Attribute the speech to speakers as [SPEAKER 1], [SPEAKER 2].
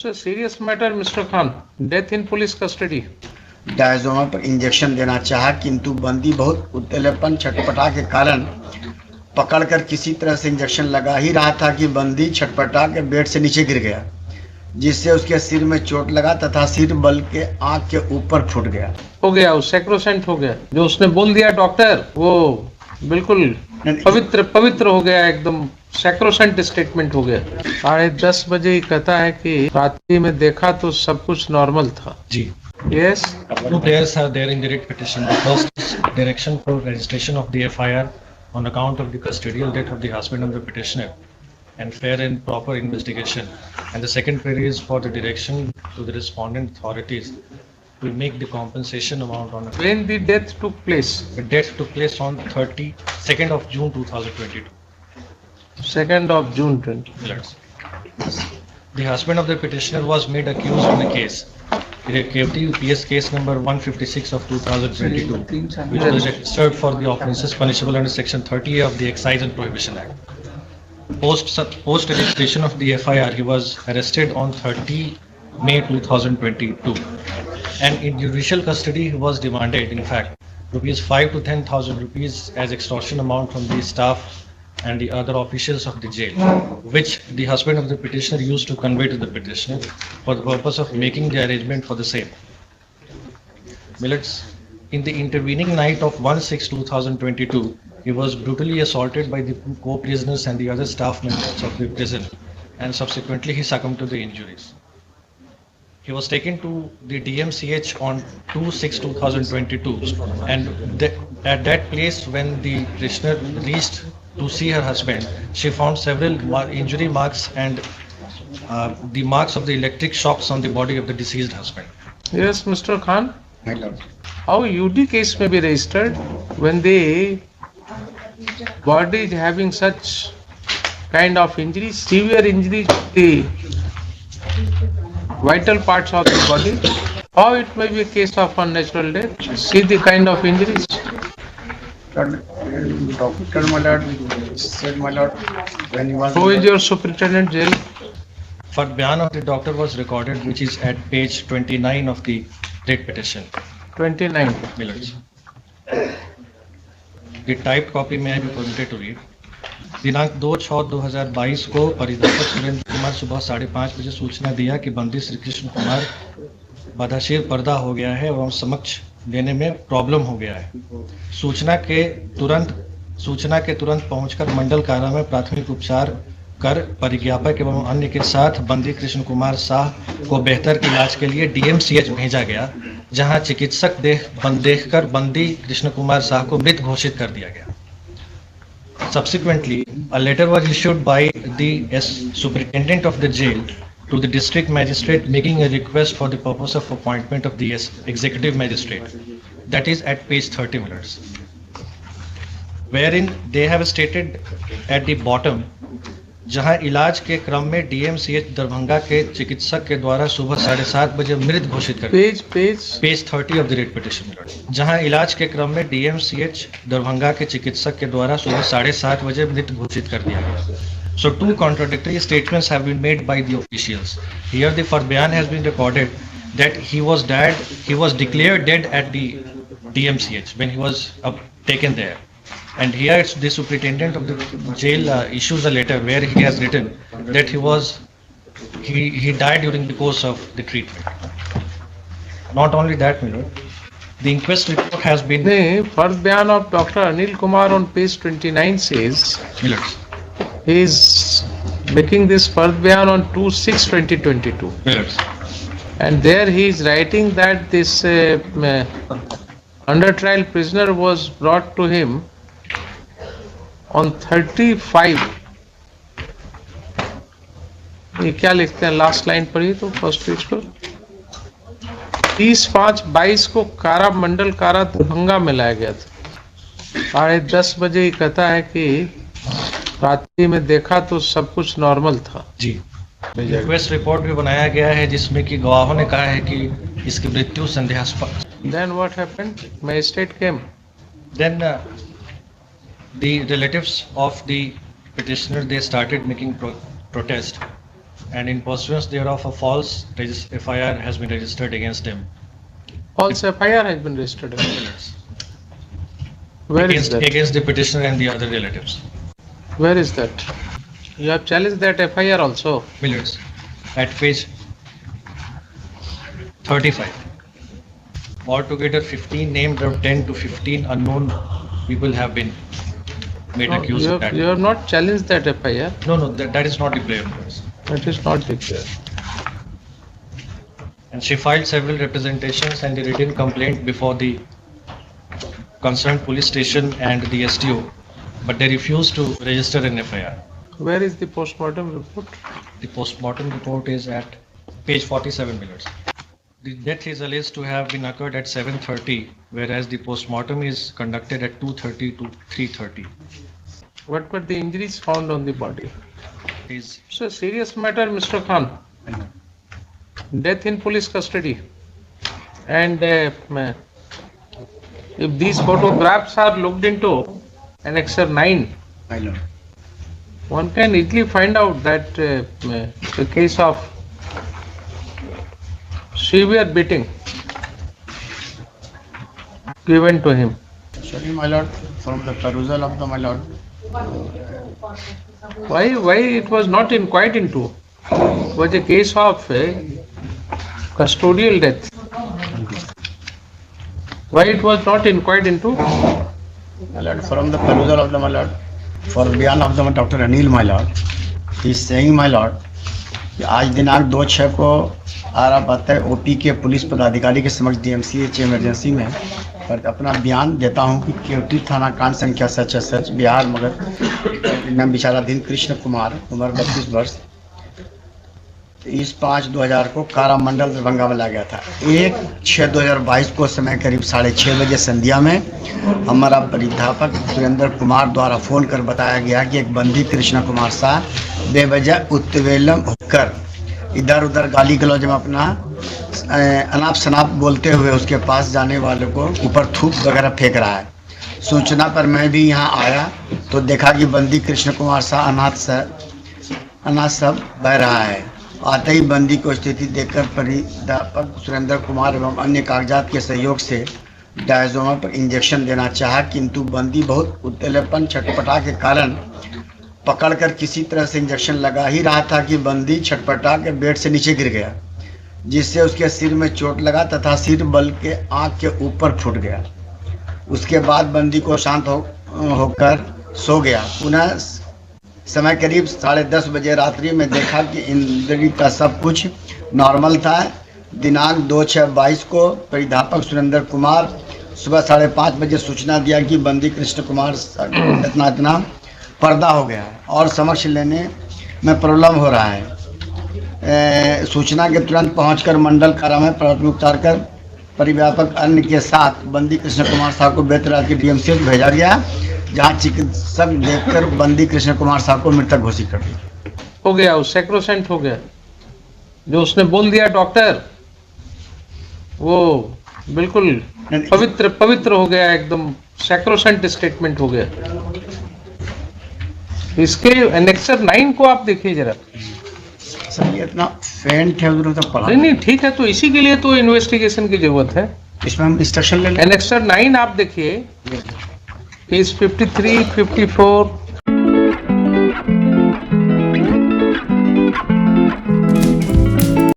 [SPEAKER 1] It's a serious matter, Mr. Khan. Death in police custody.
[SPEAKER 2] डायजोमा पर injection देना चाहा, किंतु बंदी बहुत उद्दंडपन छटपटा के कारण पकड़कर किसी तरह से इंजेक्शन लगा ही रहा था कि बंदी छटपटा के बेड से नीचे गिर गया, जिससे उसके सिर में चोट लगा तथा सिर बल के आंख के ऊपर फूट गया।
[SPEAKER 1] हो गया, वो सैक्रोसेंट हो गया। जो उसने बोल दिया डॉक्टर, वो बिल्कुल पवित्र पवित्र हो गया, एकदम सैक्रोसेंट स्टेटमेंट हो गया। 10:30 बजे ही कहता है कि रात्रि में देखा तो सब कुछ नॉर्मल था।
[SPEAKER 3] जी।
[SPEAKER 1] Yes.
[SPEAKER 3] Two players are there in the writ petition. The first is direction for registration of the FIR on account of the custodial death of the husband of the petitioner and fair and proper investigation. And the second query is for the direction to the respondent authorities to make the compensation amount on
[SPEAKER 1] When the death took place?
[SPEAKER 3] the death took place on 32nd of June 2022.
[SPEAKER 1] 2nd of June 20.
[SPEAKER 3] Let's. The husband of the petitioner was made accused in the case. Irrevocable PS case number 156 of 2022, which was registered for the offences punishable under section 30 of the Excise and Prohibition Act. Post registration of the FIR, he was arrested on 30 May 2022, and in judicial custody he was demanded, in fact, rupees 5 to 10,000 rupees as extortion amount from the staff and the other officials of the jail, which the husband of the petitioner used to convey to the petitioner for the purpose of making the arrangement for the same. Millets, in the intervening night of 1/6/2022, he was brutally assaulted by the co-prisoners and the other staff members of the prison, and subsequently he succumbed to the injuries. He was taken to the DMCH on 2/6/2022, and at that place, when the prisoner reached to see her husband, she found several injury marks and the marks of the electric shocks on the body of the deceased husband.
[SPEAKER 1] Yes, Mr. Khan.
[SPEAKER 2] My lord.
[SPEAKER 1] How UD case may be registered when the body is having such kind of injuries, severe injuries to the vital parts of the body? How it may be a case of unnatural death? See the kind of injuries.
[SPEAKER 2] Doctor, my lord, said, my lord, when he was...
[SPEAKER 1] Who is your superintendent jail?
[SPEAKER 3] For byan of the doctor was recorded, which is at page 29 of the writ petition.
[SPEAKER 1] 29.
[SPEAKER 3] Millets. The typed copy may I be permitted to read. दिनांक 2/6/2022 को परिदर्शक सुरेंद्र कुमार सुबह 5:30 बजे सूचना दिया कि बंदी श्री कृष्ण कुमार बदहाशीर पर्दा हो गया है एवं समक्ष देने में प्रॉब्लम हो गया है। सूचना के तुरंत पहुंचकर मंडल कारा में प्राथमिक उपचार कर परिज्ञापक एवं अन्य के साथ बंदी कृष्ण कुमार शाह को बेहतर इलाज के लिए DMCH भेजा गया, जहां चिकित्सक देखकर बंदी कृष्ण कुमार शाह को मृत घोषित कर दिया गया। Subsequently, a letter was issued by the superintendent of the jail to the district magistrate making a request for the purpose of appointment of the executive magistrate. That is at page 30 minutes, wherein they have stated at the bottom, जहां इलाज के क्रम में DMCH Darbhanga के चिकित्सक के द्वारा सुबह 7:30 बजे मृत घोषित कर page 30 of the rate petition, जहां इलाज के क्रम में DMCH दरभंगा के चिकित्सक के द्वारा सुबह 7:30 बजे मृत घोषित कर दिया गया। So two contradictory statements have been made by the officials. Here the forbearance has been recorded that he was declared dead at the DMCH when he was taken there. And here it's the superintendent of the jail issues a letter where he has written that he died during the course of the treatment. Not only that, my lord, the inquest report has been...
[SPEAKER 1] The first byan of Dr. Anil Kumar on page 29 says
[SPEAKER 3] Millets.
[SPEAKER 1] he is making this first byan on 2/6/2022.
[SPEAKER 3] Millets.
[SPEAKER 1] And there he is writing that this under trial prisoner was brought to him on 35. ये क्या लिखते हैं last line पर ही, तो first page पर 30/5/22 को कारा मंडल कारा दरभंगा में लाया गया था। 10:30 बजे ही कहता है कि रात्रि में देखा तो सब कुछ नॉर्मल था।
[SPEAKER 3] जी, रिक्वेस्ट रिपोर्ट भी बनाया गया है जिसमें कि गवाहों ने कहा है कि इसकी मृत्यु संदेहास्पद।
[SPEAKER 1] Then what happened? Magistrate came.
[SPEAKER 3] Then the relatives of the petitioner, they started making protest and in pursuance thereof a false FIR has been registered against him.
[SPEAKER 1] False FIR has been registered. Where is that?
[SPEAKER 3] Against the petitioner and the other relatives.
[SPEAKER 1] Where is that? You have challenged that FIR also.
[SPEAKER 3] Millets. At page 35. Altogether 15 named or 10 to 15 unknown people have been made
[SPEAKER 1] No,
[SPEAKER 3] accused of that.
[SPEAKER 1] you have not challenged that FIR.
[SPEAKER 3] No, that is not the player.
[SPEAKER 1] That is not declared.
[SPEAKER 3] And she filed several representations and the written complaint before the concerned police station and the STO, but they refused to register an FIR.
[SPEAKER 1] Where is the postmortem report?
[SPEAKER 3] The postmortem report is at page 47 minutes. The death is alleged to have been occurred at 7:30, whereas the postmortem is conducted at 2:30 to 3:30.
[SPEAKER 1] What were the injuries found on the body?
[SPEAKER 3] Is
[SPEAKER 1] It's a serious matter, Mr. Khan. Death in police custody. And if these photographs are looked into, Annexure 9,
[SPEAKER 2] My lord.
[SPEAKER 1] one can easily find out that it's a case of severe beating given to him.
[SPEAKER 2] Sorry, my lord, from the perusal of the my lord.
[SPEAKER 1] Why it was not inquired into? It was a case of custodial death. Why it was not inquired into?
[SPEAKER 2] My lord, from the perusal of the my lord, for beyond of the Dr. Anil, my lord, he is saying, my lord, कि आज दिनांक 2/6 को आ रहा बात है OP के police पदाधिकारी के समक्ष DMCH इमरजेंसी में पर अपना बयान देता हूं कि केवटी थाना कांड संख्या सच बिहार मगर नाम विचाराधीन कृष्ण कुमार उम्र 32 वर्ष 23/5/2000 को कारा मंडल दरभंगा में लाया गया था। 1/6/2022 को समय करीब 6:30 बजे संध्या में हमारा प्राध्यापक सुरेंद्र कुमार द्वारा फोन कर बताया गया कि एक बंदी कृष्ण कुमार शाह बेवजह उत्तेलन होकर इधर उधर गाली गलौज में अपना अनाप शनाप बोलते हुए उसके पास जाने वाले को ऊपर थूक वगैरह फेंक रहा है। सूचना पर मैं भी यहाँ आया तो देखा कि बंदी कृष्ण कुमार शाह अनाथ सब बह रहा है। आते ही बंदी को स्थिति देखकर प्राध्यापक सुरेंद्र कुमार एवं अन्य कागजात के सहयोग से डायजोमा पर इंजेक्शन देना चाहा, किंतु बंदी बहुत उत्तेजन छटपटा के कारण पकड़कर किसी तरह से इंजेक्शन लगा ही रहा था कि बंदी छटपटा के बेड से नीचे गिर गया, जिससे उसके सिर में चोट लगा तथा सिर बल के आँख के ऊपर फूट गया। उसके बाद बंदी को शांत होकर सो गया। पुनः समय करीब 10:30 बजे रात्रि में देखा कि इंद्री का सब कुछ नॉर्मल था। दिनांक 2/6/22 को प्राध्यापक सुरेंद्र कुमार सुबह 5:30 बजे सूचना दिया कि बंदी कृष्ण कुमार इतना पर्दा हो गया है और समक्ष लेने में प्रॉब्लम हो रहा है। सूचना के तुरंत पहुंचकर मंडल कारा में प्राथमिक उपचार कर परिव्यापक अन्य के साथ बंदी कृष्ण कुमार साहब को बेतरा के DMCH भेजा गया, जहां चिकित्सक देखकर बंदी कृष्ण कुमार साहब को मृतक घोषित कर दिया।
[SPEAKER 1] हो गया, वो सैक्रोसेंट हो गया। जो उसने बोल दिया डॉक्टर, वो बिल्कुल पवित्र हो गया, एकदम सैक्रोसेंट स्टेटमेंट हो गया। इसके एनेक्सर 9 को आप देखिए जरा।
[SPEAKER 2] सर ये इतना फेंट है, उधर तो पढ़ा
[SPEAKER 1] नहीं ठीक है, तो इसी के लिए तो इन्वेस्टिगेशन की जरूरत है।
[SPEAKER 2] इसमें हम इंस्ट्रक्शन ले लें।
[SPEAKER 1] एनेक्सर 9 आप देखिए, पेज 53, 54